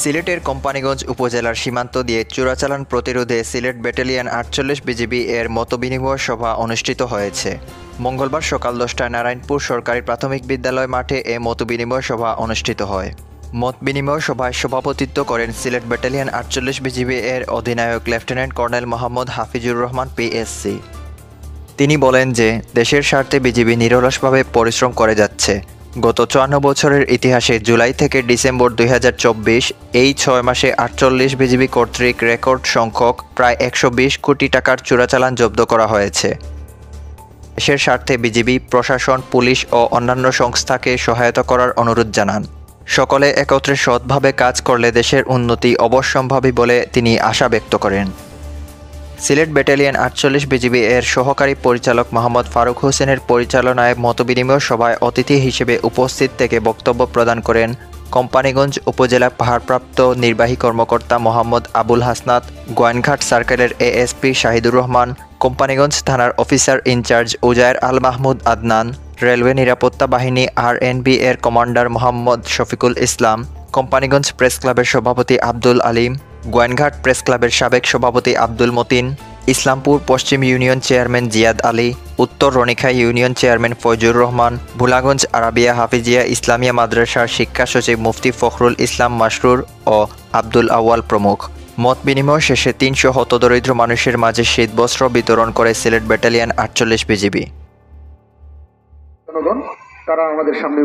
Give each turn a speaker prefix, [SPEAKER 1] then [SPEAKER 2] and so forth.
[SPEAKER 1] সিলেটের কোম্পানীগঞ্জ উপজেলার সীমান্ত দিয়ে চোরাচালান প্রতিরোধে সিলেট ব্যাটালিয়ন ৪৮ বিজিবি এর মতবিনিময় সভা অনুষ্ঠিত হয়েছে। মঙ্গলবার সকাল ১০টায় নারায়ণপুর সরকারি প্রাথমিক বিদ্যালয় মাঠে এ মতবিনিময় সভা অনুষ্ঠিত হয়। মতবিনিময় সভায় সভাপতিত্ব করেন সিলেট ব্যাটালিয়ন ৪৮ বিজিবি এর অধিনায়ক lieutenant colonel Mohammad Hafizur Rahman PSC. তিনি বলেন যে দেশের স্বার্থে বিজিবি নিরলসভাবে পরিশ্রম করে যাচ্ছে। গত ৫৪ বছরের ইতিহাসে জুলাই থেকে ডিসেম্বর ২০২৪ এই ৬ মাসে ৪৮ বিজিবি কর্তৃক রেকর্ড সংখ্যক প্রায় ১২০ কোটি টাকার চোরাচালান জব্দ করা হয়েছে। দেশের স্বার্থে বিজিবি, প্রশাসন, পুলিশ ও অন্যান্য সংস্থাকে সহায়তা করার অনুরোধ জানান। সকলে একত্রে সৎভাবে কাজ করলে দেশের উন্নতি অবশ্যম্ভাবী বলে তিনি আশা ব্যক্ত করেন। সিলেট ব্যাটালিয়ন ৪৮ বিজিবি এর সহকারী পরিচালক মোহাম্মদ ফারুক হোসেনের পরিচালনায় মতবিনিময় সভায় অতিথি হিসেবে উপস্থিত থেকে বক্তব্য প্রদান করেন কোম্পানীগঞ্জ উপজেলা ভারপ্রাপ্ত নির্বাহী কর্মকর্তা মোহাম্মদ আবুল হাসনাত, গোয়াইনঘাট সার্কেলের এএসপি শাহিদুর রহমান, কোম্পানীগঞ্জ থানার officer in charge Uzair Al Mahmud Adnan, railway নিরাপত্তা বাহিনী RNB এর কমান্ডার মোহাম্মদ শফিকুল ইসলাম, কোম্পানীগঞ্জ প্রেস ক্লাবের সভাপতি আব্দুল আলিম, গোয়াইনঘাট প্রেস ক্লাবের সাবেক সভাপতি আব্দুল মতিন, ইসলামপুর পশ্চিম ইউনিয়ন চেয়ারম্যান জিয়াদ আলী, উত্তর রনিখাই ইউনিয়ন চেয়ারম্যান ফয়জুর রহমান, ভোলাগঞ্জ আরাবিয়া হাফিজিয়া ইসলামিয়া মাদ্রাসার শিক্ষা সচিব মুফতি ফখরুল ইসলাম মাসরুর ও আব্দুল আউয়াল প্রমুখ। মত বিনিময় শেষে ৩০০ হতদরিদ্র মানুষের মাঝে শীতবস্ত্র বিতরণ করে সিলেট ব্যাটালিয়ন ৪৮ বিজিবি।
[SPEAKER 2] তারা আমাদের সামনে